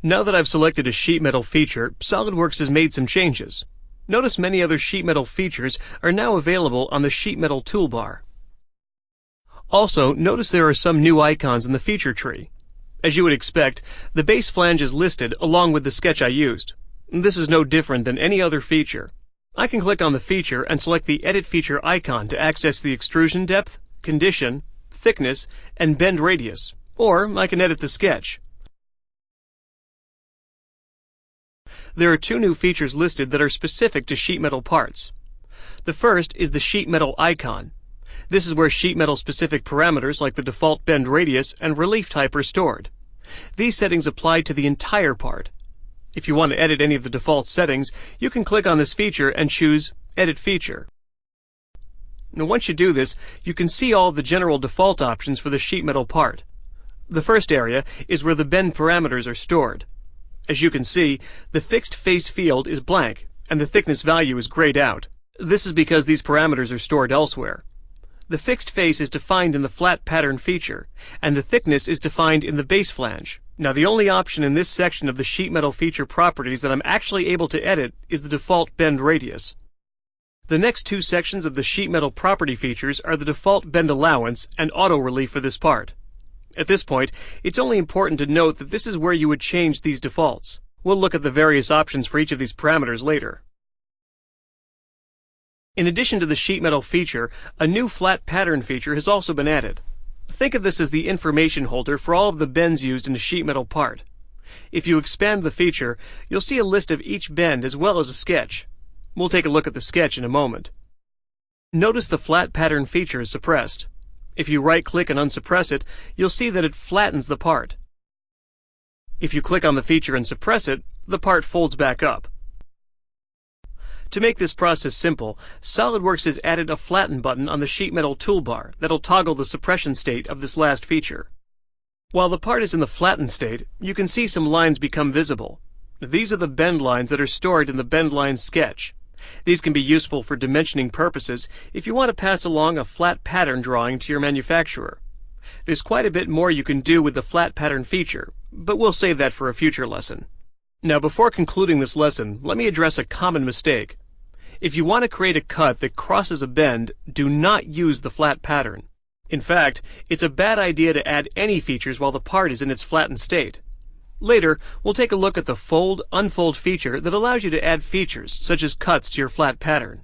Now that I've selected a sheet metal feature, SolidWorks has made some changes. Notice many other sheet metal features are now available on the sheet metal toolbar. Also, notice there are some new icons in the feature tree. As you would expect, the base flange is listed along with the sketch I used. This is no different than any other feature. I can click on the feature and select the Edit Feature icon to access the extrusion depth, condition, thickness, and bend radius, or I can edit the sketch. There are two new features listed that are specific to sheet metal parts. The first is the sheet metal icon. This is where sheet metal specific parameters like the default bend radius and relief type are stored. These settings apply to the entire part. If you want to edit any of the default settings, you can click on this feature and choose Edit Feature. Now once you do this, you can see all of the general default options for the sheet metal part. The first area is where the bend parameters are stored. As you can see, the fixed face field is blank, and the thickness value is grayed out. This is because these parameters are stored elsewhere. The fixed face is defined in the flat pattern feature, and the thickness is defined in the base flange. Now the only option in this section of the sheet metal feature properties that I'm actually able to edit is the default bend radius. The next two sections of the sheet metal property features are the default bend allowance and auto relief for this part. At this point, it's only important to note that this is where you would change these defaults. We'll look at the various options for each of these parameters later. In addition to the sheet metal feature, a new flat pattern feature has also been added. Think of this as the information holder for all of the bends used in a sheet metal part. If you expand the feature, you'll see a list of each bend as well as a sketch. We'll take a look at the sketch in a moment. Notice the flat pattern feature is suppressed. If you right-click and unsuppress it, you'll see that it flattens the part. If you click on the feature and suppress it, the part folds back up. To make this process simple, SolidWorks has added a Flatten button on the sheet metal toolbar that'll toggle the suppression state of this last feature. While the part is in the flattened state, you can see some lines become visible. These are the bend lines that are stored in the bend lines sketch. These can be useful for dimensioning purposes if you want to pass along a flat pattern drawing to your manufacturer. There's quite a bit more you can do with the flat pattern feature, but we'll save that for a future lesson. Now before concluding this lesson, let me address a common mistake. If you want to create a cut that crosses a bend, do not use the flat pattern. In fact, it's a bad idea to add any features while the part is in its flattened state. Later, we'll take a look at the Fold, Unfold feature that allows you to add features, such as cuts to your flat pattern.